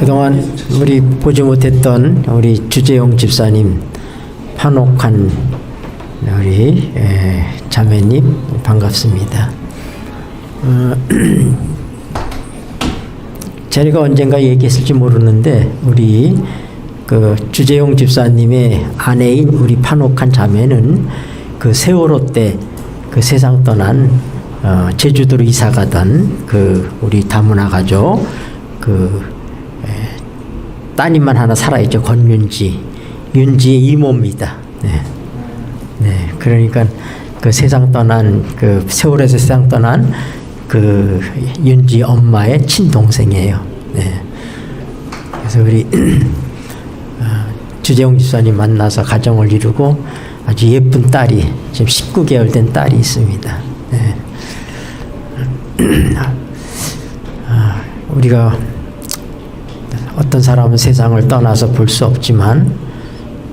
그동안 우리 보지 못했던 우리 주재용 집사님, 판옥한 우리 자매님 반갑습니다. 제가 언젠가 얘기했을지 모르는데 우리 그 주재용 집사님의 아내인 우리 판옥한 자매는 그 세월호 때 그 세상 떠난 제주도로 이사 가던 그 우리 다문화 가족 그 따님만 하나 살아있죠. 권윤지, 윤지의 이모입니다. 네. 네, 그러니까 그 세상 떠난 그 세월에서 세상 떠난 그 윤지 엄마의 친동생이에요. 네. 그래서 우리 주재용 집사님 만나서 가정을 이루고 아주 예쁜 딸이 지금 19개월 된 딸이 있습니다. 네. 우리가 어떤 사람은 세상을 떠나서 볼 수 없지만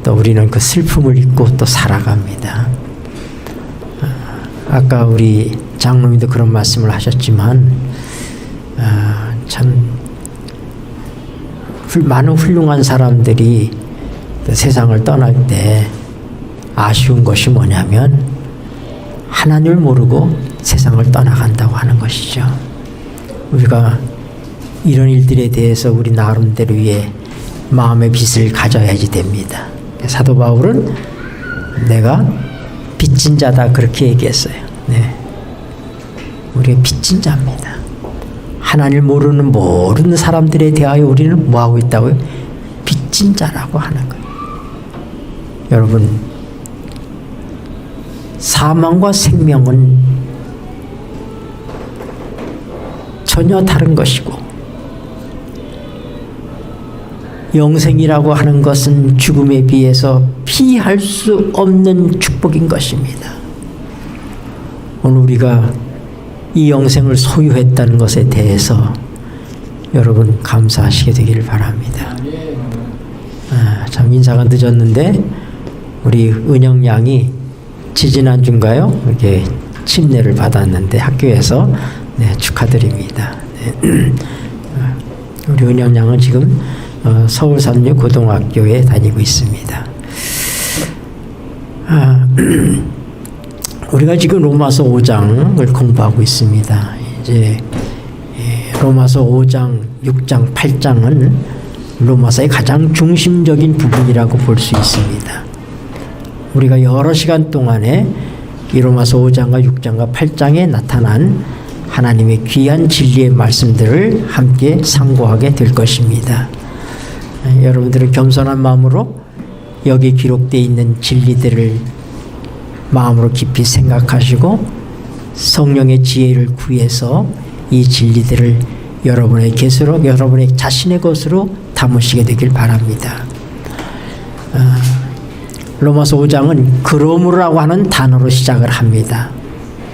또 우리는 그 슬픔을 잊고 또 살아갑니다. 아까 우리 장로님도 그런 말씀을 하셨지만 참 많은 훌륭한 사람들이 세상을 떠날 때 아쉬운 것이 뭐냐면 하나님을 모르고 세상을 떠나간다고 하는 것이죠. 우리가 이런 일들에 대해서 우리 나름대로의 마음의 빛을 가져야지 됩니다. 사도 바울은 내가 빚진 자다 그렇게 얘기했어요. 네. 우리가 빚진 자입니다. 하나님을 모르는 사람들에 대하여 우리는 뭐하고 있다고요? 빚진 자라고 하는 거예요. 여러분, 사망과 생명은 전혀 다른 것이고 영생이라고 하는 것은 죽음에 비해서 피할 수 없는 축복인 것입니다. 오늘 우리가 이 영생을 소유했다는 것에 대해서 여러분 감사하시게 되기를 바랍니다. 참 인사가 늦었는데 우리 은영 양이 지지난주인가요? 이렇게 침례를 받았는데 학교에서 네, 축하드립니다. 네. 우리 은영 양은 지금 서울 삼류 고등학교에 다니고 있습니다. 우리가 지금 로마서 5장을 공부하고 있습니다. 이제 로마서 5장, 6장, 8장은 로마서의 가장 중심적인 부분이라고 볼 수 있습니다. 우리가 여러 시간 동안에 이 로마서 5장과 6장과 8장에 나타난 하나님의 귀한 진리의 말씀들을 함께 상고하게 될 것입니다. 여러분들은 겸손한 마음으로 여기 기록되어 있는 진리들을 마음으로 깊이 생각하시고 성령의 지혜를 구해서 이 진리들을 여러분의 것으로, 여러분의 자신의 것으로 담으시게 되길 바랍니다. 로마서 5장은 그러므로라고 하는 단어로 시작을 합니다.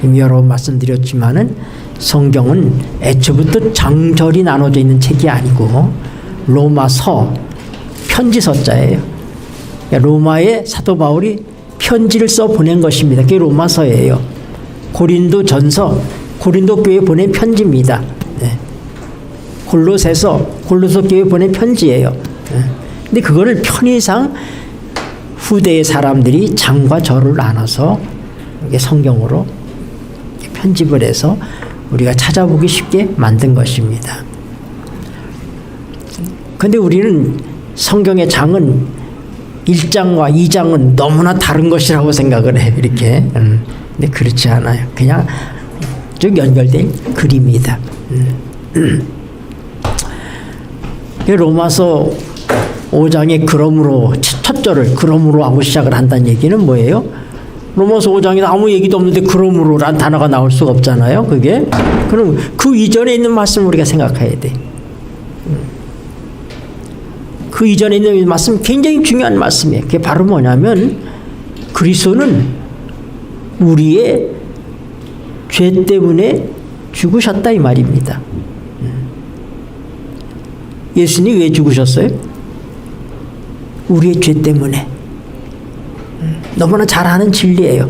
이미 여러 번 말씀드렸지만은 성경은 애초부터 장절이 나눠져 있는 책이 아니고 로마서 편지서자예요. 로마에 사도 바울이 편지를 써 보낸 것입니다. 그게 로마서예요. 고린도 전서, 고린도 교회에 보낸 편지입니다. 네. 골로새서 교회에 보낸 편지예요. 네. 근데 그거를 편의상 후대의 사람들이 장과 절을 나눠서 성경으로 편집을 해서 우리가 찾아보기 쉽게 만든 것입니다. 그런데 우리는 성경의 장은 1장과 2장은 너무나 다른 것이라고 생각을 해요. 이렇게. 근데 그렇지 않아요. 그냥 쭉 연결된 글입니다. 로마서 5장에 그러므로 첫 절을 그러므로 하고 시작을 한다는 얘기는 뭐예요? 로마서 5장에 아무 얘기도 없는데 그러므로란 단어가 나올 수가 없잖아요. 그게. 그럼 그 이전에 있는 말씀을 우리가 생각해야 돼. 그 이전에 있는 말씀 굉장히 중요한 말씀이에요. 그게 바로 뭐냐면 그리스도는 우리의 죄 때문에 죽으셨다 이 말입니다. 예수님이 왜 죽으셨어요? 우리의 죄 때문에. 너무나 잘 아는 진리예요.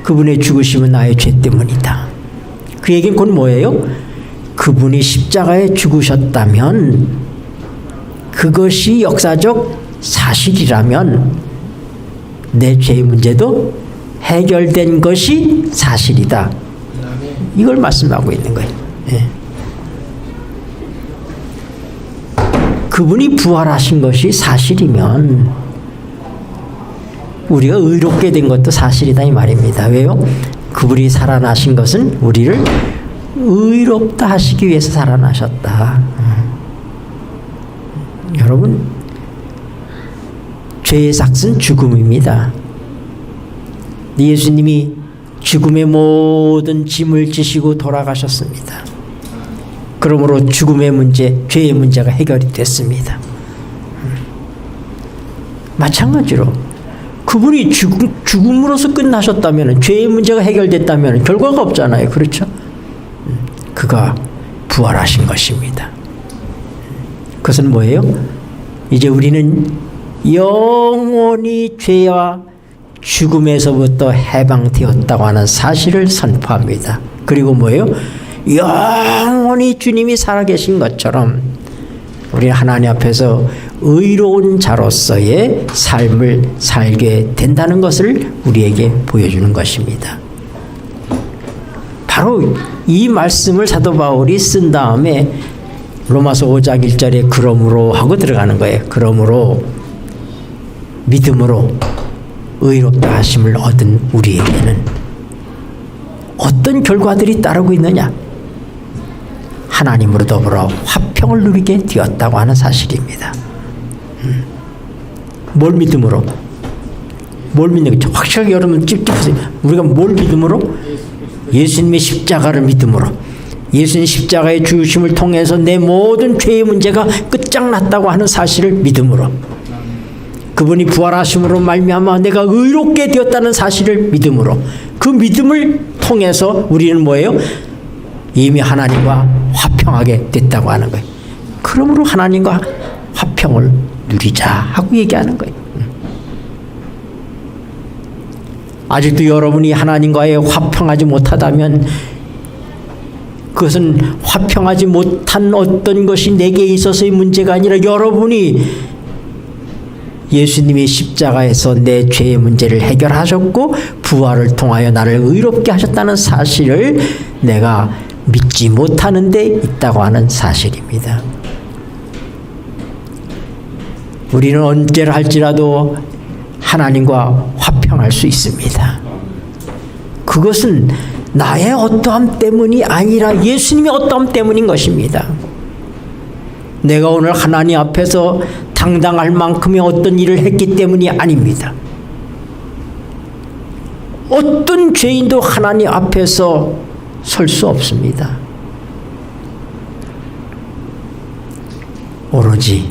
그분의 죽으심은 나의 죄 때문이다. 그 얘기는 곧 뭐예요? 그분이 십자가에 죽으셨다면 그것이 역사적 사실이라면 내 죄의 문제도 해결된 것이 사실이다. 이걸 말씀하고 있는 거예요. 예. 그분이 부활하신 것이 사실이면 우리가 의롭게 된 것도 사실이다 이 말입니다. 왜요? 그분이 살아나신 것은 우리를 의롭다 하시기 위해서 살아나셨다. 여러분, 죄의 삭은 죽음입니다. 예수님이 죽음의 모든 짐을 지시고 돌아가셨습니다. 그러므로 죽음의 문제, 죄의 문제가 해결이 됐습니다. 마찬가지로 그분이 죽음으로써 끝나셨다면, 죄의 문제가 해결됐다면 결과가 없잖아요. 그렇죠? 그가 부활하신 것입니다. 그것은 뭐예요? 이제 우리는 영원히 죄와 죽음에서부터 해방되었다고 하는 사실을 선포합니다. 그리고 뭐예요? 영원히 주님이 살아계신 것처럼 우리 하나님 앞에서 의로운 자로서의 삶을 살게 된다는 것을 우리에게 보여주는 것입니다. 바로 이 말씀을 사도 바울이 쓴 다음에 로마서 5장 1절에 그러므로 하고 들어가는 거예요. 그러므로 믿음으로 의롭다 하심을 얻은 우리에게는 어떤 결과들이 따르고 있느냐? 하나님으로 더불어 화평을 누리게 되었다고 하는 사실입니다. 뭘 믿음으로? 뭘 믿는 거죠? 확실하게 여러분 찝찝하세요. 우리가 뭘 믿음으로? 예수님의 십자가를 믿음으로. 예수님 십자가의 죽으심을 통해서 내 모든 죄의 문제가 끝장났다고 하는 사실을 믿음으로. 그분이 부활하심으로 말미암아 내가 의롭게 되었다는 사실을 믿음으로. 그 믿음을 통해서 우리는 뭐예요? 이미 하나님과 화평하게 됐다고 하는 거예요. 그러므로 하나님과 화평을 누리자 하고 얘기하는 거예요. 아직도 여러분이 하나님과의 화평하지 못하다면 그것은 화평하지 못한 어떤 것이 내게 있어서의 문제가 아니라 여러분이 예수님이 십자가에서 내 죄의 문제를 해결하셨고 부활을 통하여 나를 의롭게 하셨다는 사실을 내가 믿지 못하는 데 있다고 하는 사실입니다. 우리는 언제를 할지라도 하나님과 화평할 수 있습니다. 그것은 나의 어떠함 때문이 아니라 예수님의 어떠함 때문인 것입니다. 내가 오늘 하나님 앞에서 당당할 만큼의 어떤 일을 했기 때문이 아닙니다. 어떤 죄인도 하나님 앞에서 설 수 없습니다. 오로지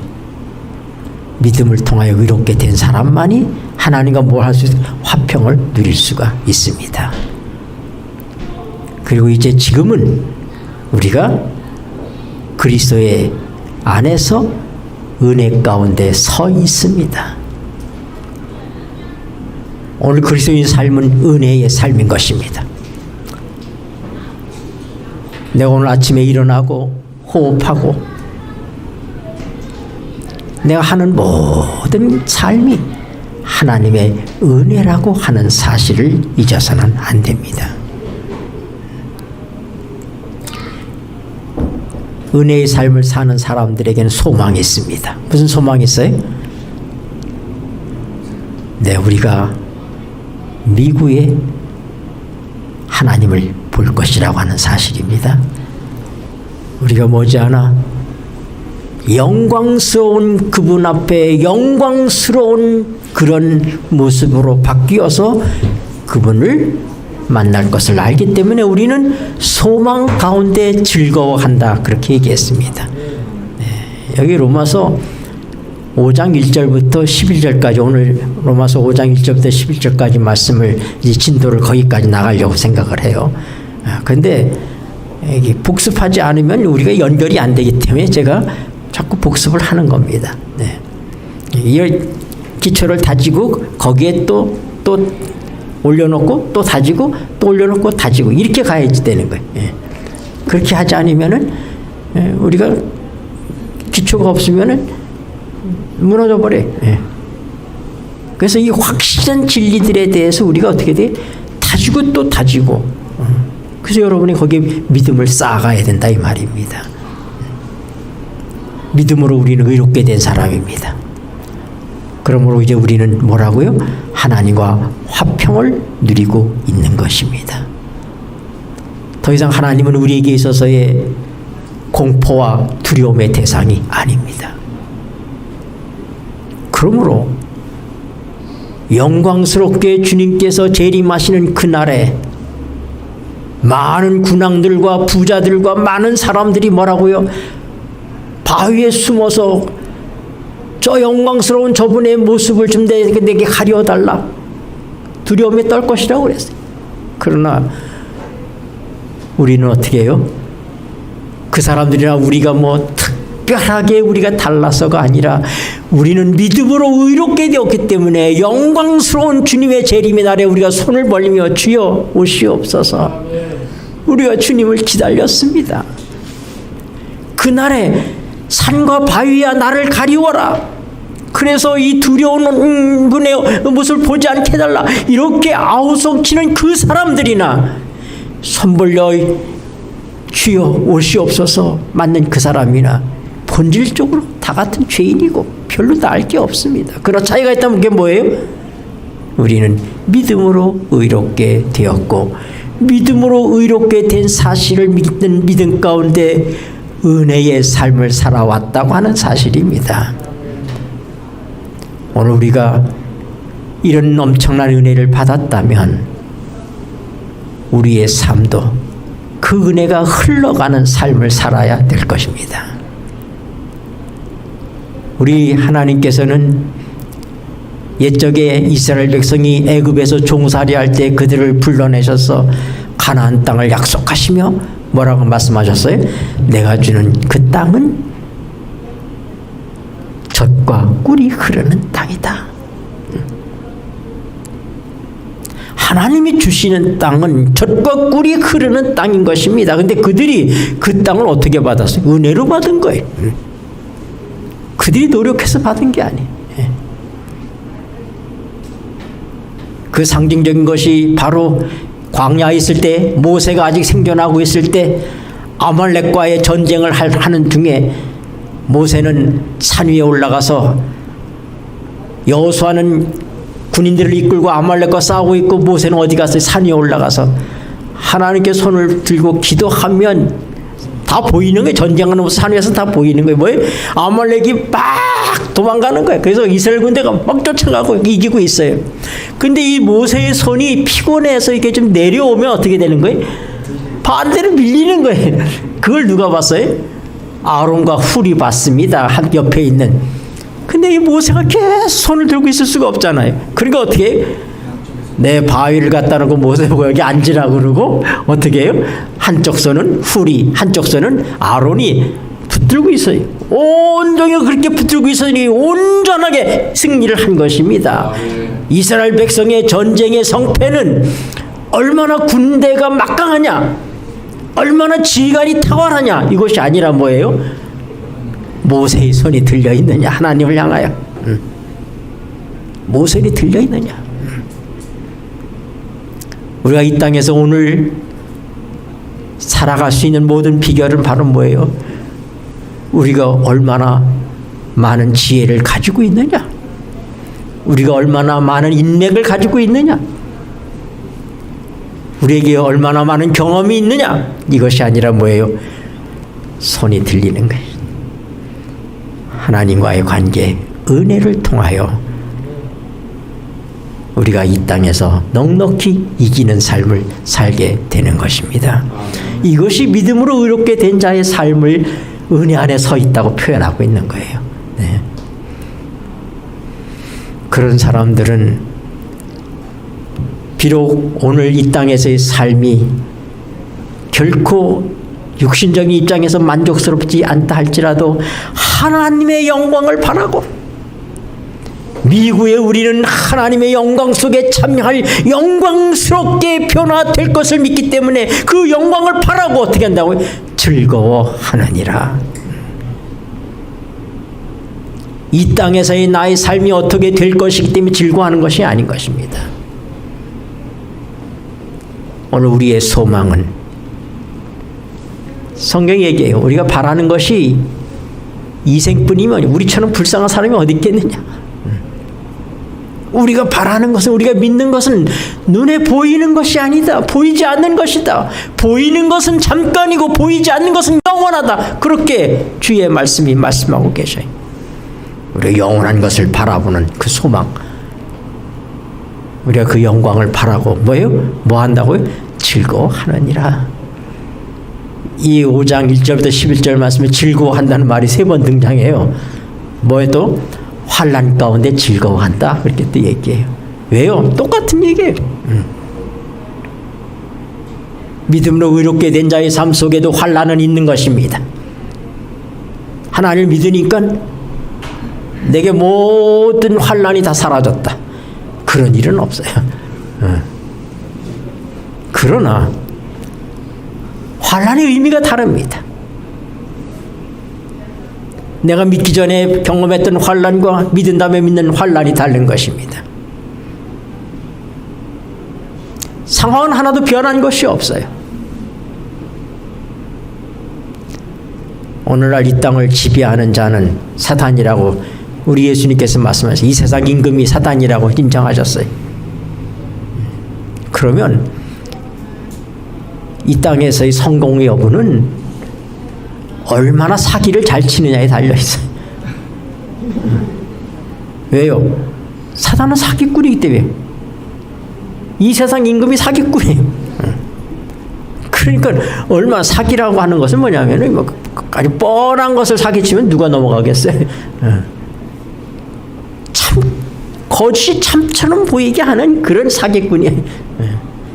믿음을 통하여 의롭게 된 사람만이 하나님과 뭘 할 수 있어요? 화평을 누릴 수가 있습니다. 그리고 이제 지금은 우리가 그리스도의 안에서 은혜 가운데 서 있습니다. 오늘 그리스도인 삶은 은혜의 삶인 것입니다. 내가 오늘 아침에 일어나고 호흡하고 내가 하는 모든 삶이 하나님의 은혜라고 하는 사실을 잊어서는 안 됩니다. 은혜의 삶을 사는 사람들에게는 소망이 있습니다. 무슨 소망이 있어요? 네, 우리가 미구에 하나님을 볼 것이라고 하는 사실입니다. 우리가 머지않아 영광스러운 그분 앞에 영광스러운 그런 모습으로 바뀌어서 그분을 만날 것을 알기 때문에 우리는 소망 가운데 즐거워한다 그렇게 얘기했습니다. 네, 여기 로마서 5장 1절부터 11절까지 오늘 로마서 5장 1절부터 11절까지 말씀을 이제 진도를 거기까지 나가려고 생각을 해요. 그런데 복습하지 않으면 우리가 연결이 안 되기 때문에 제가 자꾸 복습을 하는 겁니다. 네. 이 기초를 다지고 거기에 또 올려놓고 또 다지고 또 올려놓고 다지고 이렇게 가야지 되는 거예요. 예. 그렇게 하지 않으면은 우리가 기초가 없으면은 무너져 버려. 그래서 이 확실한 진리들에 대해서 우리가 어떻게 돼? 다지고 또 다지고. 그래서 여러분이 거기에 믿음을 쌓아가야 된다 이 말입니다. 믿음으로 우리는 의롭게 된 사람입니다. 그러므로 이제 우리는 뭐라고요? 하나님과 화평을 누리고 있는 것입니다. 더 이상 하나님은 우리에게 있어서의 공포와 두려움의 대상이 아닙니다. 그러므로 영광스럽게 주님께서 재림하시는 그날에 많은 군왕들과 부자들과 많은 사람들이 뭐라고요? 바위에 숨어서 저 영광스러운 저분의 모습을 좀 내게 가려달라. 두려움에 떨 것이라고 그랬어요. 그러나 우리는 어떻게 해요? 그 사람들이나 우리가 뭐 특별하게 우리가 달라서가 아니라 우리는 믿음으로 의롭게 되었기 때문에 영광스러운 주님의 재림의 날에 우리가 손을 벌리며 주여 오시옵소서. 우리가 주님을 기다렸습니다. 그날에 산과 바위야 나를 가리워라. 그래서 이 두려운 분의 모습을 보지 않게 해달라. 이렇게 아우성치는 그 사람들이나 손 벌려 주여 오시옵소서 맞는 그 사람이나 본질적으로 다 같은 죄인이고 별로 나을 게 없습니다. 그러나 차이가 있다면 그게 뭐예요? 우리는 믿음으로 의롭게 되었고 믿음으로 의롭게 된 사실을 믿는 믿음 가운데 은혜의 삶을 살아왔다고 하는 사실입니다. 오늘 우리가 이런 엄청난 은혜를 받았다면 우리의 삶도 그 은혜가 흘러가는 삶을 살아야 될 것입니다. 우리 하나님께서는 옛적에 이스라엘 백성이 애굽에서 종살이할 때 그들을 불러내셔서 가나안 땅을 약속하시며 뭐라고 말씀하셨어요? 내가 주는 그 땅은 젖과 꿀이 흐르는 땅이다. 하나님이 주시는 땅은 젖과 꿀이 흐르는 땅인 것입니다. 근데 그들이 그 땅을 어떻게 받았어요? 은혜로 받은 거예요. 그들이 노력해서 받은 게 아니에요. 그 상징적인 것이 바로 광야에 있을 때 모세가 아직 생존하고 있을 때 아말렉과의 전쟁을 하는 중에 모세는 산 위에 올라가서 여호수아는 군인들을 이끌고 아말렉과 싸우고 있고 모세는 어디 갔어요? 산 위에 올라가서 하나님께 손을 들고 기도하면 다 보이는 거예요. 전쟁하는 산 위에서 다 보이는 거예요. 뭐예요? 아말렉이 막 도망가는 거예요. 그래서 이스라엘 군대가 막 쫓아가고 이기고 있어요. 근데 이 모세의 손이 피곤해서 이게 좀 내려오면 어떻게 되는 거예요? 반대로 밀리는 거예요. 그걸 누가 봤어요? 아론과 훌이 봤습니다. 한 옆에 있는. 근데 이 모세가 계속 손을 들고 있을 수가 없잖아요. 그러니까 어떻게 해요? 내 바위를 갖다 놓고 모세 보고 여기 앉으라고 그러고 어떻게 해요? 한쪽 손은 훌이, 한쪽 손은 아론이 붙들고 있어요. 온종일 그렇게 붙들고 있으니 온전하게 승리를 한 것입니다. 이스라엘 백성의 전쟁의 성패는 얼마나 군대가 막강하냐, 얼마나 지휘관이 탁월하냐 이것이 아니라 뭐예요? 모세의 손이 들려있느냐, 하나님을 향하여. 모세의 손이 들려있느냐. 우리가 이 땅에서 오늘 살아갈 수 있는 모든 비결은 바로 뭐예요? 우리가 얼마나 많은 지혜를 가지고 있느냐, 우리가 얼마나 많은 인맥을 가지고 있느냐, 우리에게 얼마나 많은 경험이 있느냐, 이것이 아니라 뭐예요? 손이 들리는 거예요. 하나님과의 관계, 은혜를 통하여 우리가 이 땅에서 넉넉히 이기는 삶을 살게 되는 것입니다. 이것이 믿음으로 의롭게 된 자의 삶을 은혜 안에 서 있다고 표현하고 있는 거예요. 네. 그런 사람들은 비록 오늘 이 땅에서의 삶이 결코 육신적인 입장에서 만족스럽지 않다 할지라도 하나님의 영광을 바라고 미구에 우리는 하나님의 영광 속에 참여할 영광스럽게 변화될 것을 믿기 때문에 그 영광을 바라고 어떻게 한다고요? 즐거워하느니라. 이 땅에서의 나의 삶이 어떻게 될 것이기 때문에 즐거워하는 것이 아닌 것입니다. 오늘 우리의 소망은 성경이 얘기해요. 우리가 바라는 것이 이생뿐이면 우리처럼 불쌍한 사람이 어디 있겠느냐. 우리가 바라는 것은, 우리가 믿는 것은 눈에 보이는 것이 아니다. 보이지 않는 것이다. 보이는 것은 잠깐이고 보이지 않는 것은 영원하다. 그렇게 주의 말씀이 말씀하고 계셔요. 우리가 영원한 것을 바라보는 그 소망, 우리가 그 영광을 바라고 뭐예요? 뭐 한다고요? 즐거워하느니라. 이 5장 1절부터 11절 말씀에 즐거워한다는 말이 3번 등장해요. 뭐에도 환난 가운데 즐거워한다, 그렇게 또 얘기해요. 왜요? 똑같은 얘기예요. 믿음으로 의롭게 된 자의 삶 속에도 환난은 있는 것입니다. 하나님을 믿으니까 내게 모든 환난이 다 사라졌다, 그런 일은 없어요. 그러나 환난의 의미가 다릅니다. 내가 믿기 전에 경험했던 환난과 믿은 다음에 믿는 환난이 다른 것입니다. 상황은 하나도 변한 것이 없어요. 오늘날 이 땅을 지배하는 자는 사탄이라고 우리 예수님께서 말씀하셨어요. 이 세상 임금이 사탄이라고 인정하셨어요. 그러면 이 땅에서의 성공의 여부는 얼마나 사기를 잘 치느냐에 달려있어요. 왜요? 사탄은 사기꾼이기 때문에. 이 세상 임금이 사기꾼이에요. 그러니까 얼마나 사기라고 하는 것은 뭐냐면 뭐 아주 뻔한 것을 사기치면 누가 넘어가겠어요? 참 거짓이 참처럼 보이게 하는 그런 사기꾼이에요.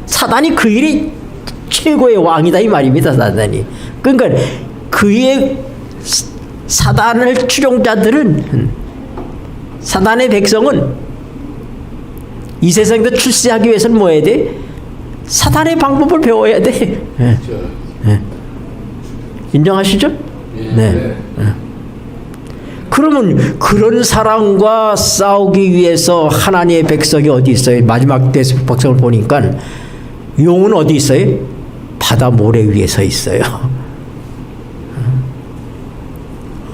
사단이 그 일이 최고의 왕이다 이 말입니다. 사단이. 그러니까 그의 사단을 추종자들은, 사단의 백성은 이 세상에서 출세하기 위해서는 뭐 해야 돼? 사단의 방법을 배워야 돼. 인정하시죠? 네. 그러면 그런 사람과 싸우기 위해서 하나님의 백성이 어디 있어요? 마지막 때 백성을 보니까 용은 어디 있어요? 바다 모래 위에 서 있어요.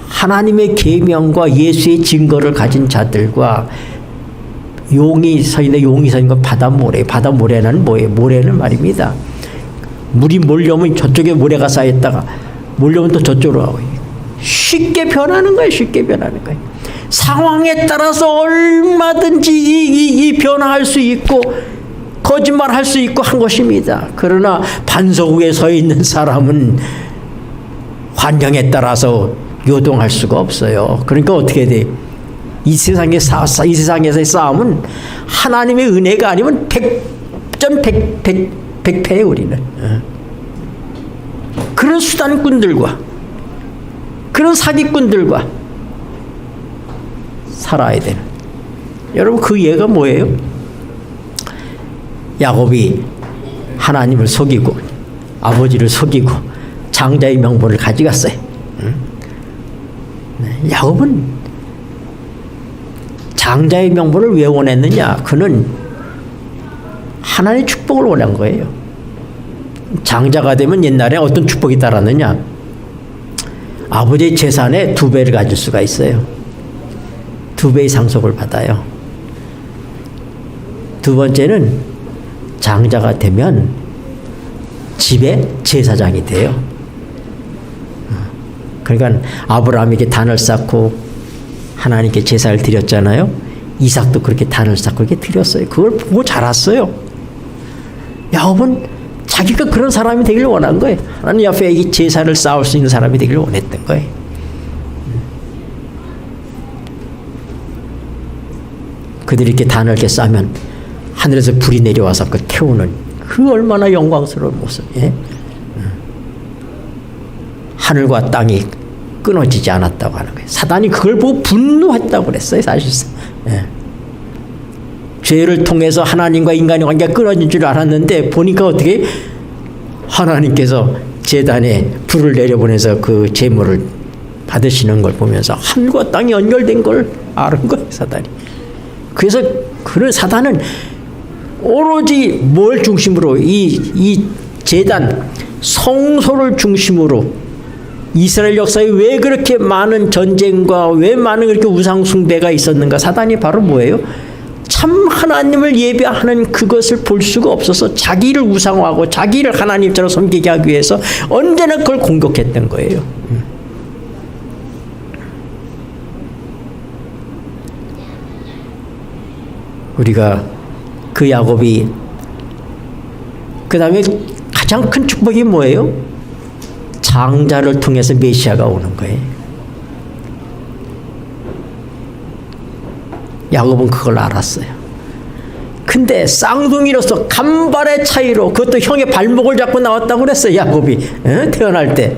하나님의 계명과 예수의 증거를 가진 자들과 용이 서 있는, 용이 서 있는 건 바다 모래. 바다 모래는 뭐예요? 모래는 말입니다. 물이 몰려오면 저쪽에 모래가 쌓였다가 몰려오면 또 저쪽으로 가고, 쉽게 변하는 거예요. 쉽게 변하는 거예요. 상황에 따라서 얼마든지 이 변화할 수 있고 거짓말할 수 있고 한 것입니다. 그러나 반석 위에 서 있는 사람은 환경에 따라서 요동할 수가 없어요. 그러니까 어떻게 돼? 이 세상에서의 싸움은 하나님의 은혜가 아니면 100패에 우리는. 그런 수단꾼들과 그런 사기꾼들과 살아야 되는. 여러분, 그 예가 뭐예요? 야곱이 하나님을 속이고 아버지를 속이고 장자의 명분을 가져갔어요. 야곱은 장자의 명분을 왜 원했느냐? 그는 하나님의 축복을 원한 거예요. 장자가 되면 옛날에 어떤 축복이 따랐느냐? 아버지의 재산의 2배를 가질 수가 있어요. 2배의 상속을 받아요. 두 번째는 장자가 되면 집의 제사장이 돼요. 그러니까 아브라함에게 단을 쌓고 하나님께 제사를 드렸잖아요. 이삭도 그렇게 단을 쌓고 이렇게 드렸어요. 그걸 보고 자랐어요. 야곱은 자기가 그런 사람이 되기를 원한 거예요. 하나님 앞에 이 제사를 쌓을 수 있는 사람이 되기를 원했던 거예요. 그들이 이렇게 단을 이렇게 쌓으면 하늘에서 불이 내려와서 그 태우는 그 얼마나 영광스러운 모습. 예? 하늘과 땅이 끊어지지 않았다고 하는 거예요. 사단이 그걸 보고 분노했다고 그랬어요, 사실상. 예. 죄를 통해서 하나님과 인간의 관계가 끊어진 줄 알았는데 보니까 어떻게 하나님께서 제단에 불을 내려보내서 그 제물을 받으시는 걸 보면서 하늘과 땅이 연결된 걸 아는 거예요, 사단이. 그래서 그런 사단은 오로지 뭘 중심으로 이 제단 성소를 중심으로 이스라엘 역사에 왜 그렇게 많은 전쟁과 왜 많은 그렇게 우상 숭배가 있었는가? 사단이 바로 뭐예요? 참 하나님을 예배하는 그것을 볼 수가 없어서 자기를 우상화하고 자기를 하나님처럼 섬기게 하기 위해서 언제나 그걸 공격했던 거예요. 우리가 그 야곱이 그 다음에 가장 큰 축복이 뭐예요? 장자를 통해서 메시아가 오는 거예요. 야곱은 그걸 알았어요. 근데 쌍둥이로서 간발의 차이로 그것도 형의 발목을 잡고 나왔다고 그랬어요. 야곱이 태어날 때.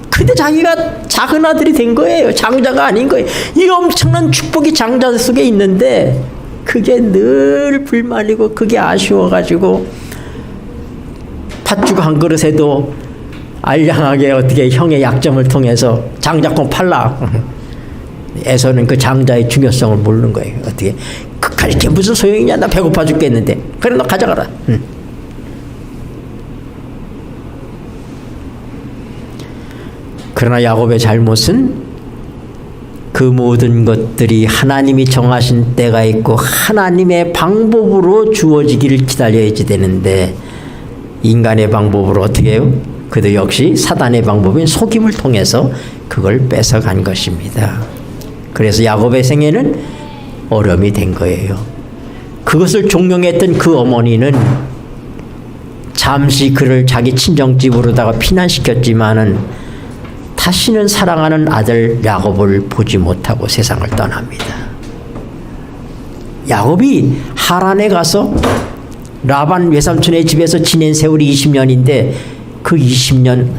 근데 자기가 작은 아들이 된 거예요. 장자가 아닌 거예요. 이 엄청난 축복이 장자 속에 있는데 그게 늘 불만이고 그게 아쉬워가지고 팥죽 한 그릇에도 알량하게 어떻게 형의 약점을 통해서 장자권 팔라. 에서는 그 장자의 중요성을 모르는 거예요. 어떻게 그까지 게 무슨 소용이냐? 나 배고파 죽겠는데. 그래 너 가져가라. 그러나 야곱의 잘못은 그 모든 것들이 하나님이 정하신 때가 있고 하나님의 방법으로 주어지기를 기다려야지 되는데 인간의 방법으로 어떻게 해요? 그도 역시 사단의 방법인 속임을 통해서 그걸 뺏어간 것입니다. 그래서 야곱의 생애는 어려움이 된 거예요. 그것을 종용했던 그 어머니는 잠시 그를 자기 친정집으로다가 피난시켰지만은 다시는 사랑하는 아들 야곱을 보지 못하고 세상을 떠납니다. 야곱이 하란에 가서 라반 외삼촌의 집에서 지낸 세월이 20년인데 그 20년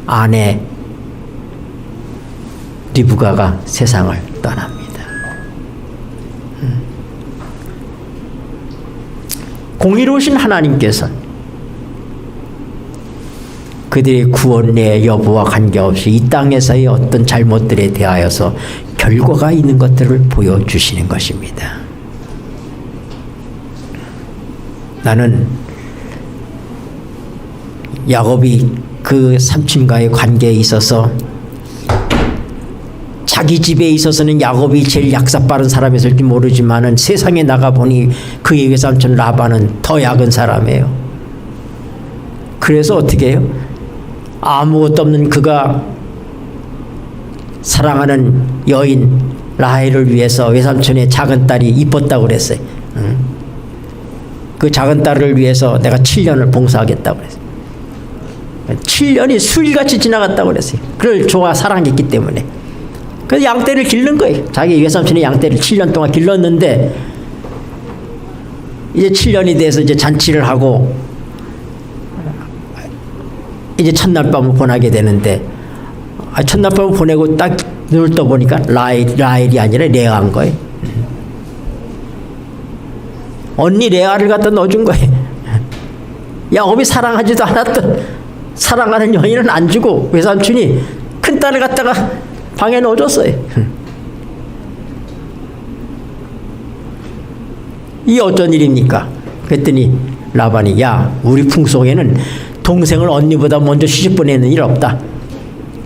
안에 리브가가 세상을 떠납니다. 공의로우신 하나님께서 그들의 구원의 여부와 관계없이 이 땅에서의 어떤 잘못들에 대하여서 결과가 있는 것들을 보여주시는 것입니다. 나는 야곱이 그 삼촌과의 관계에 있어서 자기 집에 있어서는 야곱이 제일 약사 빠른 사람이었을지 모르지만은 세상에 나가보니 그의 외삼촌 라반은 더 약은 사람이에요. 그래서 어떻게 해요? 아무것도 없는 그가 사랑하는 여인 라헬을 위해서 외삼촌의 작은 딸이 이뻤다고 그랬어요. 그 작은 딸을 위해서 내가 7년을 봉사하겠다고 그랬어요. 7년이 수일같이 지나갔다고 그랬어요. 그를 좋아 사랑했기 때문에. 그래서 양떼를 기른 거예요. 자기 외삼촌의 양떼를 7년 동안 길렀는데 이제 7년이 돼서 이제 잔치를 하고 이제 첫날 밤을 보내게 되는데 첫날 밤을 보내고 딱 눈을 떠보니까 라헬이 아니라 레아인 거예요. 언니 레아를 갖다 넣어준 거예요. 야곱이 사랑하지도 않았던 사랑하는 여인은 안 주고 외삼촌이 큰 딸을 갖다가 방에 넣어줬어요. 이게 어쩐 일입니까? 그랬더니 라반이 야 우리 풍속에는 동생을 언니보다 먼저 시집 보내는 일 없다.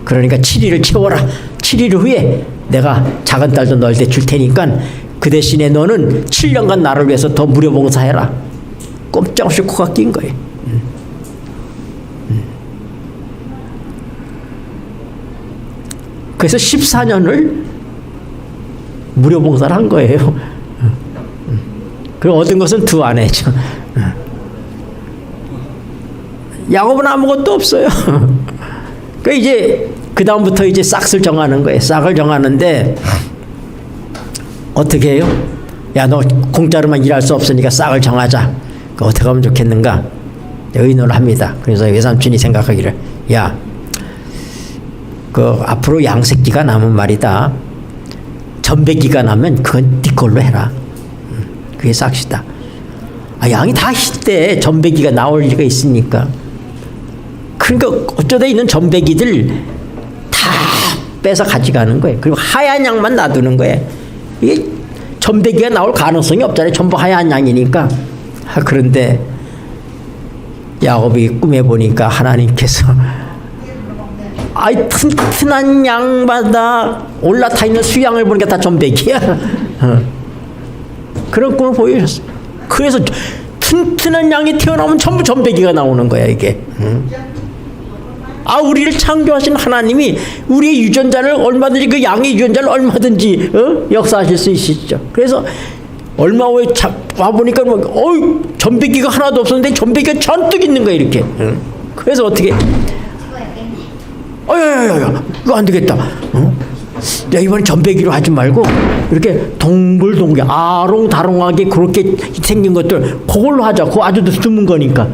그러니까 7일을 채워라. 7일 후에 내가 작은 딸도 너한테 줄 테니까 그 대신에 너는 7년간 나를 위해서 더 무료봉사해라. 꼼짝없이 코가 낀 거예요. 그래서 14년을 무료봉사를 한 거예요. 그리고 얻은 것은 두 아내죠. 야곱은 아무것도 없어요. 그 이제 그 다음부터 이제 싹을 정하는 거예요. 싹을 정하는데 어떻게 해요? 야, 너 공짜로만 일할 수 없으니까 싹을 정하자. 그 어떻게 하면 좋겠는가? 의논을 합니다. 그래서 외삼촌이 생각하기를 야, 그 앞으로 양새끼가 남은 말이다. 전배기가 나면 그건 네 걸로 해라. 그게 싹시다. 양이 다 희대. 전배기가 나올 리가 있으니까. 그러니까 어쩌다 있는 전배기들 다 빼서 가져가는 거예요. 그리고 하얀 양만 놔두는 거예요. 이게 전배기가 나올 가능성이 없잖아요. 전부 하얀 양이니까. 그런데 야곱이 꿈에 보니까 하나님께서 튼튼한 양마다 올라타 있는 수양을 보니까 다 전배기야. 그런 꿈을 보여줬어요. 그래서 튼튼한 양이 태어나면 전부 전배기가 나오는 거야 이게. 우리를 창조하신 하나님이 우리의 유전자를 얼마든지 그 양의 유전자를 얼마든지 역사하실 수 있으시죠. 그래서 얼마 후에 와보니까 전배기가 하나도 없었는데 전배기가 잔뜩 있는 거야 이렇게. 그래서 어떻게 야야야야 이거 안 되겠다. 야 이번엔 전배기로 하지 말고 이렇게 동글동글 아롱다롱하게 그렇게 생긴 것들 그걸로 하자. 그거 아주 드문 거니까.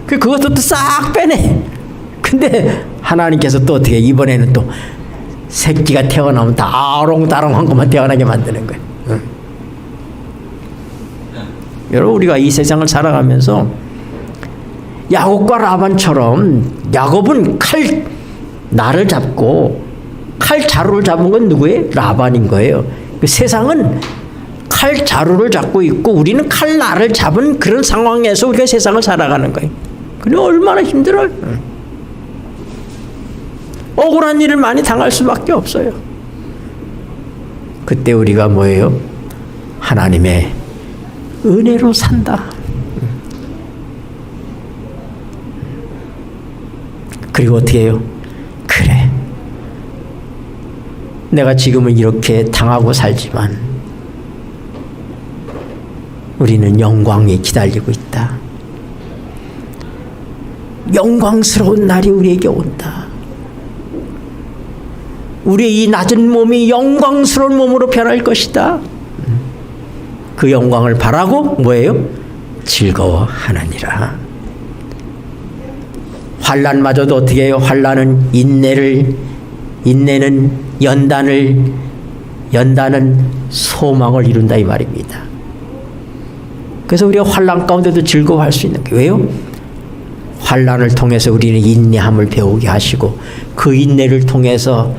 그것도 또 싹 빼내. 근데 하나님께서 또 어떻게 이번에는 또 새끼가 태어나면 다 아롱다롱한 것만 태어나게 만드는 거예요. 여러분 우리가 이 세상을 살아가면서 야곱과 라반처럼 야곱은 날을 잡고 칼 자루를 잡은 건 누구예요? 라반인 거예요. 세상은 칼 자루를 잡고 있고 우리는 칼 날을 잡은 그런 상황에서 우리가 세상을 살아가는 거예요. 그래 얼마나 힘들어요. 억울한 일을 많이 당할 수밖에 없어요. 그때 우리가 뭐예요? 하나님의 은혜로 산다. 그리고 어떻게 해요? 그래. 내가 지금은 이렇게 당하고 살지만 우리는 영광이 기다리고 있다. 영광스러운 날이 우리에게 온다. 우리의 이 낮은 몸이 영광스러운 몸으로 변할 것이다. 그 영광을 바라고 뭐예요? 즐거워하느니라. 환난마저도 어떻게 해요? 환난은 인내는 연단은 소망을 이룬다 이 말입니다. 그래서 우리가 환난 가운데도 즐거워할 수 있는 게 왜요? 환난을 통해서 우리는 인내함을 배우게 하시고 그 인내를 통해서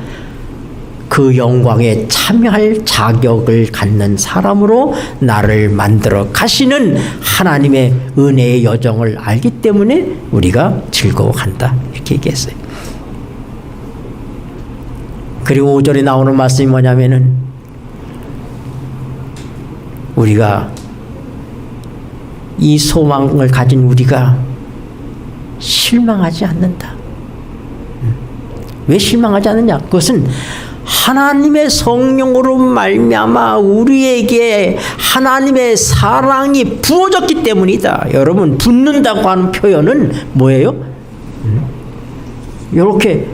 그 영광에 참여할 자격을 갖는 사람으로 나를 만들어 가시는 하나님의 은혜의 여정을 알기 때문에 우리가 즐거워한다 이렇게 얘기했어요. 그리고 5절에 나오는 말씀이 뭐냐면은 우리가 이 소망을 가진 우리가 실망하지 않는다. 왜 실망하지 않느냐? 그것은 하나님의 성령으로 말미암아 우리에게 하나님의 사랑이 부어졌기 때문이다. 여러분 붓는다고 하는 표현은 뭐예요? 이렇게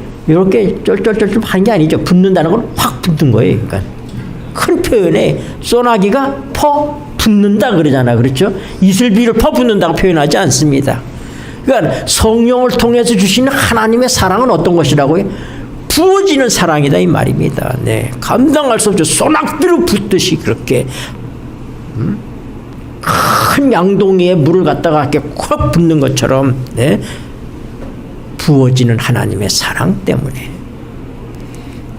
쩔쩔쩔쩔 한 게 아니죠. 붓는다는 건 확 붓는 거예요. 그러니까 큰 표현에 소나기가 퍼 붓는다 그러잖아. 그렇죠? 이슬비를 퍼 붓는다고 표현하지 않습니다. 그러니까 성령을 통해서 주시는 하나님의 사랑은 어떤 것이라고요? 부어지는 사랑이다 이 말입니다. 네, 감당할 수 없죠. 소낙비로 붓듯이 그렇게 큰 양동이에 물을 갖다가 이렇게 콱 붓는 것처럼 네, 부어지는 하나님의 사랑 때문에.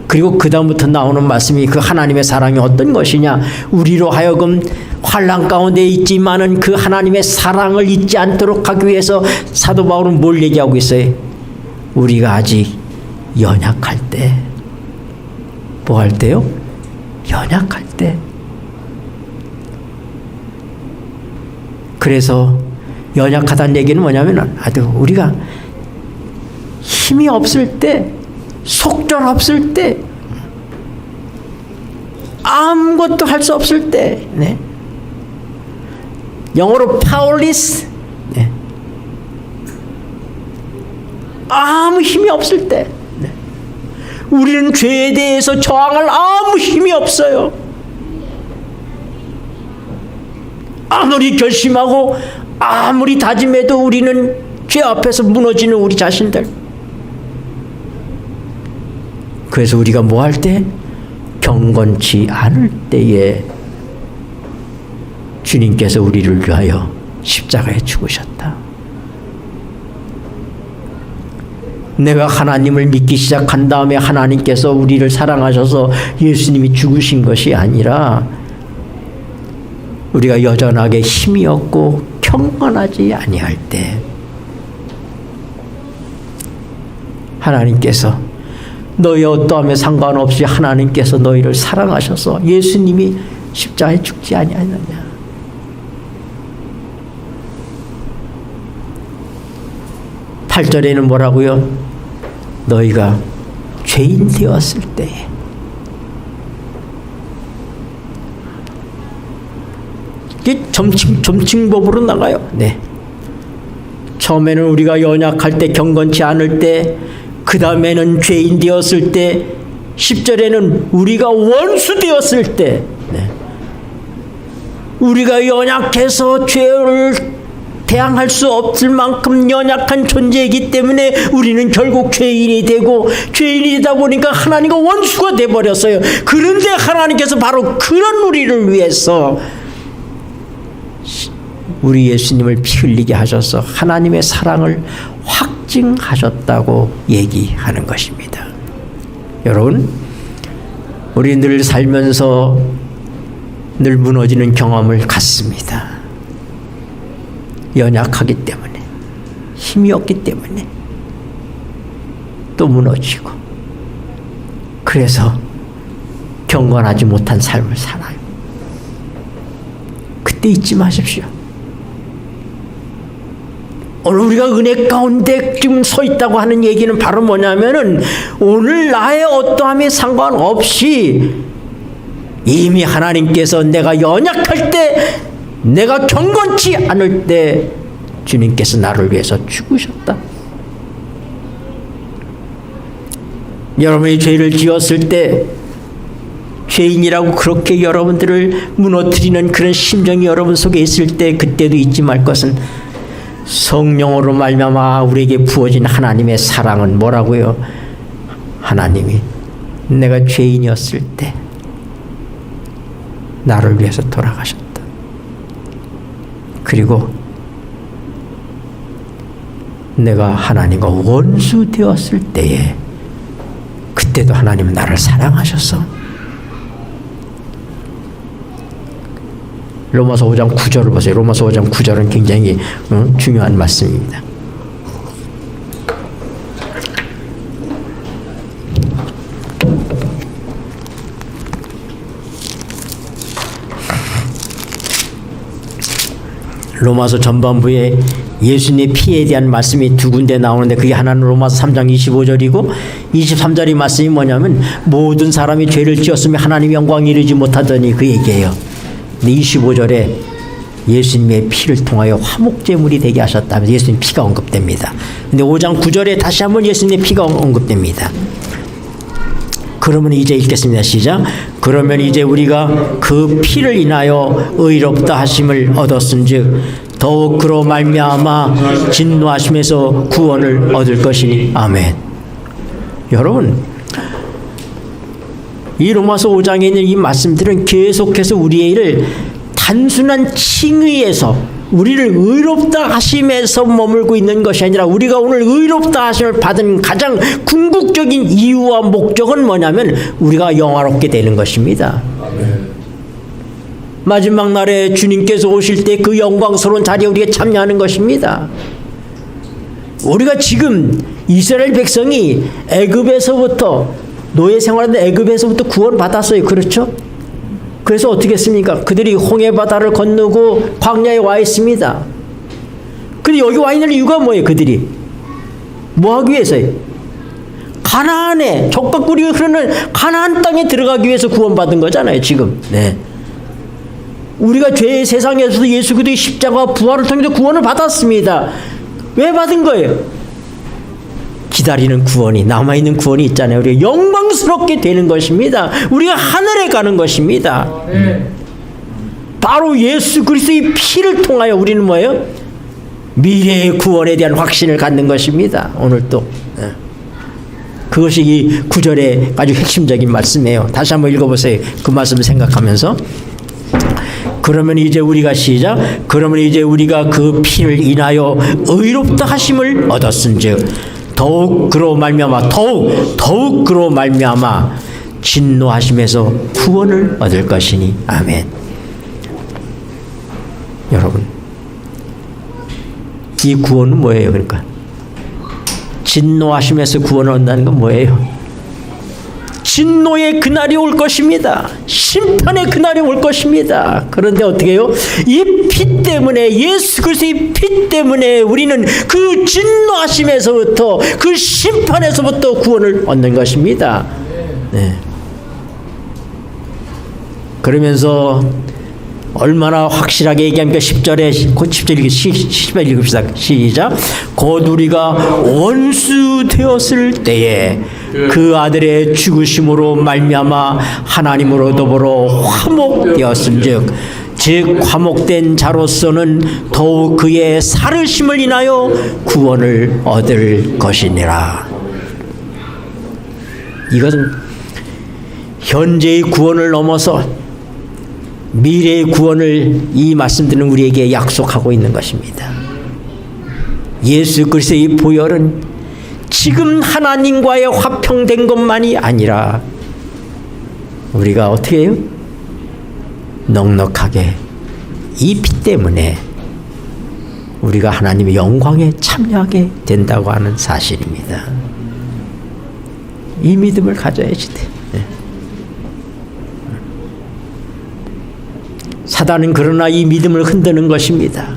그리고 그 다음부터 나오는 말씀이 그 하나님의 사랑이 어떤 것이냐? 우리로 하여금 환난 가운데 있지만은 그 하나님의 사랑을 잊지 않도록 하기 위해서 사도 바울은 뭘 얘기하고 있어요? 우리가 아직 연약할 때, 뭐 할 때요? 연약할 때. 그래서 연약하다는 얘기는 뭐냐면 우리가 힘이 없을 때, 속절 없을 때, 아무것도 할 수 없을 때, 네. 영어로 powerless, 네. 아무 힘이 없을 때, 네. 우리는 죄에 대해서 저항할 아무 힘이 없어요. 아무리 결심하고 아무리 다짐해도 우리는 죄 앞에서 무너지는 우리 자신들. 그래서 우리가 뭐 할 때? 경건치 않을 때에 주님께서 우리를 위하여 십자가에 죽으셨다. 내가 하나님을 믿기 시작한 다음에 하나님께서 우리를 사랑하셔서 예수님이 죽으신 것이 아니라 우리가 여전하게 힘이 없고 경건하지 아니할 때 하나님께서 너희 어떠함에 상관없이 하나님께서 너희를 사랑하셔서 예수님이 십자가에 죽지 아니하느냐. 8절에는 뭐라고요? 너희가 죄인 되었을 때에 이게 점칭법으로 나가요. 네. 처음에는 우리가 연약할 때, 경건치 않을 때, 그 다음에는 죄인 되었을 때, 10절에는 우리가 원수 되었을 때, 네. 우리가 연약해서 죄를 대항할 수 없을 만큼 연약한 존재이기 때문에 우리는 결국 죄인이 되고, 죄인이 되다 보니까 하나님과 원수가 되어버렸어요. 그런데 하나님께서 바로 그런 우리를 위해서 우리 예수님을 피 흘리게 하셔서 하나님의 사랑을 확증하셨다고 얘기하는 것입니다. 여러분, 우리 늘 살면서 늘 무너지는 경험을 갖습니다. 연약하기 때문에, 힘이 없기 때문에 또 무너지고, 그래서 경건하지 못한 삶을 살아요. 그때 잊지 마십시오. 오늘 우리가 은혜 가운데 지금 서 있다고 하는 얘기는 바로 뭐냐면은 오늘 나의 어떠함에 상관없이 이미 하나님께서 내가 연약할 때, 내가 경건치 않을 때 주님께서 나를 위해서 죽으셨다. 여러분이 죄를 지었을 때, 죄인이라고 그렇게 여러분들을 무너뜨리는 그런 심정이 여러분 속에 있을 때, 그때도 잊지 말 것은 성령으로 말미암아 우리에게 부어진 하나님의 사랑은 뭐라고요? 하나님이 내가 죄인이었을 때 나를 위해서 돌아가셨다. 그리고 내가 하나님과 원수 되었을 때에 그때도 하나님은 나를 사랑하셔서 로마서 5장 9절을 보세요. 로마서 5장 9절은 굉장히 중요한 말씀입니다. 로마서 전반부에 예수님의 피에 대한 말씀이 두 군데 나오는데, 그게 하나는 로마서 3장 25절이고 23절의 말씀이 뭐냐면 모든 사람이 죄를 지었으며 하나님의 영광에 이르지 못하더니 그 얘기예요. 25절에 예수님의 피를 통하여 화목제물이 되게 하셨다면서 예수님 피가 언급됩니다. 근데 5장 9절에 다시 한번 예수님의 피가 언급됩니다. 그러면 이제 읽겠습니다. 시작. 그러면 이제 우리가 그 피를 인하여 의롭다 하심을 얻었은즉 더욱 그로 말미암아 진노하심에서 구원을 얻을 것이니. 아멘. 여러분, 이 로마서 5장에 있는 이 말씀들은 계속해서 우리를 단순한 칭의에서, 우리를 의롭다 하심에서 머물고 있는 것이 아니라 우리가 오늘 의롭다 하심을 받은 가장 궁극적인 이유와 목적은 뭐냐면 우리가 영화롭게 되는 것입니다. 마지막 날에 주님께서 오실 때 그 영광스러운 자리에 우리가 참여하는 것입니다. 우리가 지금 이스라엘 백성이 애굽에서부터, 노예 생활하는데 애굽에서부터 구원받았어요. 그렇죠? 그래서 어떻게 했습니까? 그들이 홍해 바다를 건너고 광야에 와 있습니다. 근데 여기 와 있는 이유가 뭐예요? 그들이 뭐 하기 위해서요? 가나안에, 젖과 꿀이 흐르는 가나안 땅에 들어가기 위해서 구원받은 거잖아요. 지금. 네. 우리가 죄의 세상에서도 예수 그리스도의 십자가와 부활을 통해서 구원을 받았습니다. 왜 받은 거예요? 기다리는 구원이, 남아있는 구원이 있잖아요. 우리가 영광스럽게 되는 것입니다. 우리가 하늘에 가는 것입니다. 바로 예수 그리스도의 피를 통하여 우리는 뭐예요? 미래의 구원에 대한 확신을 갖는 것입니다. 오늘 또 그것이 이 9절의 아주 핵심적인 말씀이에요. 다시 한번 읽어보세요. 그 말씀을 생각하면서 그러면 이제 우리가 시작. 그러면 이제 우리가 그 피를 인하여 의롭다 하심을 얻었은즉 더욱 그로 말미암아 더욱 그로 말미암아 진노하심에서 구원을 얻을 것이니. 아멘. 여러분, 이 구원은 뭐예요? 그러니까 진노하심에서 구원을 얻는다는 건 뭐예요? 진노의 그날이 올 것입니다. 심판의 그날이 올 것입니다. 그런데 어떻게 해요? 이 피 때문에, 예수 그리스도의 피 때문에 우리는 그 진노하심에서부터, 그 심판에서부터 구원을 얻는 것입니다. 네. 그러면서 얼마나 확실하게 얘기합니까? 10절에, 곧 10절 읽읍시다. 시작. 곧 우리가 원수 되었을 때에 그 아들의 죽으심으로 말미암아 하나님으로 더불어 화목되었은즉 즉 화목된 자로서는 더욱 그의 살으심을 인하여 구원을 얻을 것이니라. 이것은 현재의 구원을 넘어서 미래의 구원을 이 말씀들은 우리에게 약속하고 있는 것입니다. 예수 그리스도의 보혈은 지금 하나님과의 화평된 것만이 아니라 우리가 어떻게 해요? 넉넉하게 이 피 때문에 우리가 하나님의 영광에 참여하게 된다고 하는 사실입니다. 이 믿음을 가져야지 돼. 사단은 그러나 이 믿음을 흔드는 것입니다.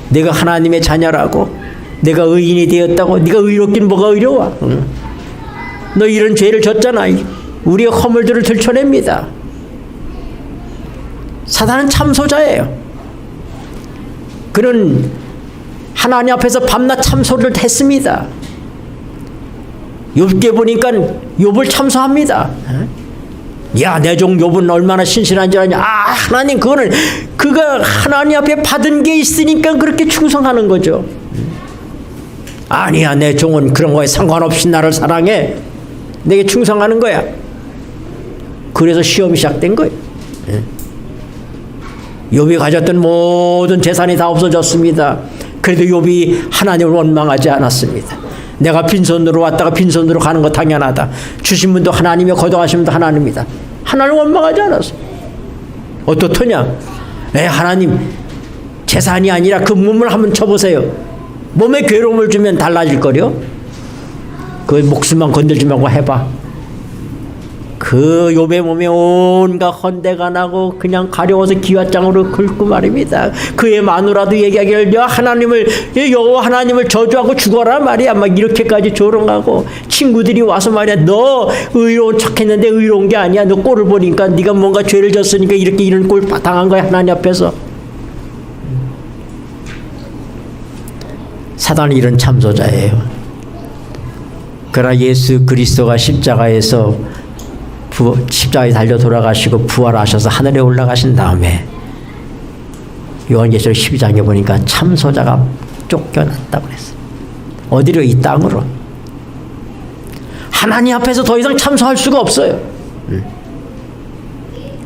내가 하나님의 자녀라고, 내가 의인이 되었다고, 네가 의롭긴 뭐가 의로워? 너 이런 죄를 졌잖아. 우리의 허물들을 들춰냅니다. 사단은 참소자예요. 그는 하나님 앞에서 밤낮 참소를 했습니다. 욥기 보니까 욥을 참소합니다. 야, 내 종 욥은 얼마나 신실한 줄 아냐. 하나님, 그거는 그가 하나님 앞에 받은 게 있으니까 그렇게 충성하는 거죠. 아니야, 내 종은 그런 거에 상관없이 나를 사랑해. 내게 충성하는 거야. 그래서 시험이 시작된 거예요. 욥이 가졌던 모든 재산이 다 없어졌습니다. 그래도 욥이 하나님을 원망하지 않았습니다. 내가 빈손으로 왔다가 빈손으로 가는 거 당연하다. 주신 분도 하나님이며 거둬가신 분도 하나님이다. 하나님을 원망하지 않았어. 어떻더냐? 하나님, 재산이 아니라 그 몸을 한번 쳐보세요. 몸에 괴로움을 주면 달라질 거려? 그 목숨만 건들지 말고 해봐. 그 욥의 몸에 온갖 헌대가 나고 그냥 가려워서 기왓장으로 긁고 말입니다. 그의 마누라도 얘기하기를 여호와 하나님을 저주하고 죽어라 말이야. 막 이렇게까지 조롱하고, 친구들이 와서 말이야, 너 의로운 척했는데 의로운 게 아니야. 너 꼴을 보니까 네가 뭔가 죄를 졌으니까 이렇게 이런 꼴 당한 거야, 하나님 앞에서. 사단은 이런 참소자예요. 그러나 예수 그리스도가 십자가에서 십자가에 달려 돌아가시고 부활하셔서 하늘에 올라가신 다음에 요한계시록 12장에 보니까 참소자가 쫓겨났다고 그랬어요. 어디로? 이 땅으로. 하나님 앞에서 더 이상 참소할 수가 없어요.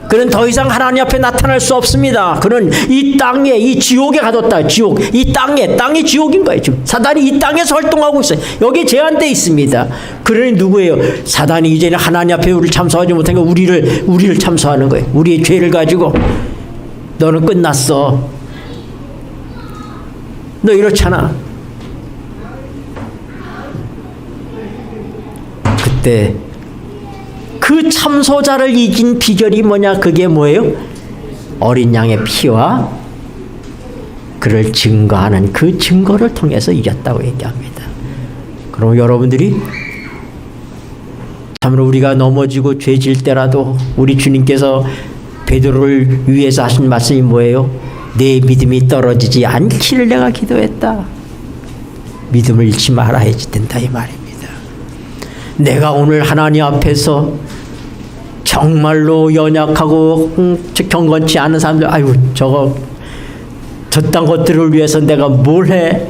그는 더 이상 하나님 앞에 나타날 수 없습니다. 그는 이 땅에, 이 지옥에 가뒀다. 지옥. 이 땅이 지옥인 거예요. 지금 사단이 이 땅에서 활동하고 있어요. 여기에 제한되어 있습니다. 그러니 누구예요? 사단이 이제는 하나님 앞에 우리를 참소하지 못하니까 우리를 참소하는 거예요. 우리의 죄를 가지고 너는 끝났어. 너 이렇잖아. 그때 그 참소자를 이긴 비결이 뭐냐? 그게 뭐예요? 어린 양의 피와 그를 증거하는 그 증거를 통해서 이겼다고 얘기합니다. 그럼 여러분들이 참으로 우리가 넘어지고 죄질 때라도 우리 주님께서 베드로를 위해서 하신 말씀이 뭐예요? 내 믿음이 떨어지지 않기를 내가 기도했다. 믿음을 잃지 말아야 된다, 이 말입니다. 내가 오늘 하나님 앞에서 정말로 연약하고 경건치 않은 사람들, 아유, 저딴 것들을 위해서 내가 뭘 해?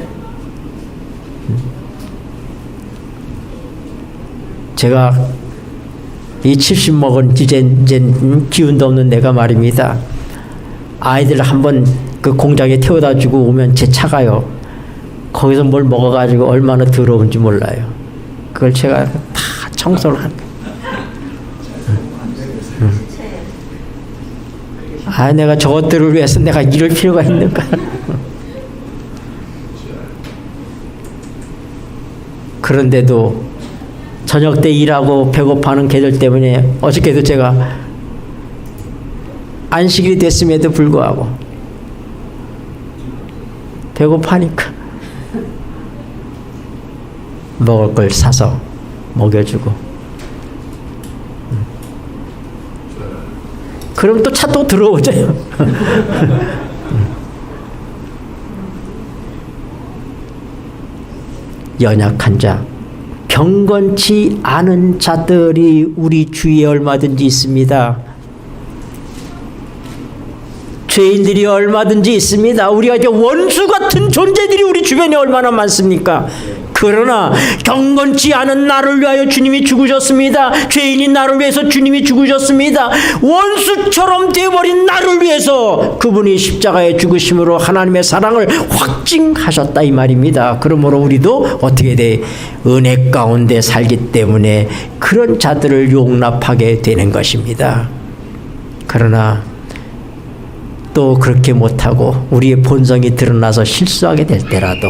제가 이 70 먹은 이제 기운도 없는 내가 말입니다. 아이들 한번 그 공장에 태워다 주고 오면 제 차가요. 거기서 뭘 먹어가지고 얼마나 더러운지 몰라요. 그걸 제가 다 청소를 한 거예요. 아, 내가 저것들을 위해서 내가 이럴 필요가 있는가? 그런데도 저녁 때 일하고 배고파하는 개들 때문에 어저께도 제가 안식일이 됐음에도 불구하고 배고파니까 먹을 걸 사서 먹여주고, 그럼 또 차 또 들어오죠. 연약한 자, 경건치 않은 자들이 우리 주위에 얼마든지 있습니다. 죄인들이 얼마든지 있습니다. 우리가 이제 원수 같은 존재들이 우리 주변에 얼마나 많습니까? 그러나 경건치 않은 나를 위하여 주님이 죽으셨습니다. 죄인인 나를 위해서 주님이 죽으셨습니다. 원수처럼 되어버린 나를 위해서 그분이 십자가에 죽으심으로 하나님의 사랑을 확증하셨다 이 말입니다. 그러므로 우리도 어떻게 돼? 은혜 가운데 살기 때문에 그런 자들을 용납하게 되는 것입니다. 그러나 또 그렇게 못하고 우리의 본성이 드러나서 실수하게 될 때라도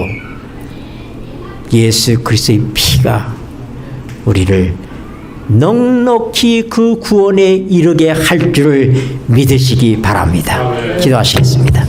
예수 그리스도의 피가 우리를 넉넉히 그 구원에 이르게 할 줄을 믿으시기 바랍니다. 기도하시겠습니다.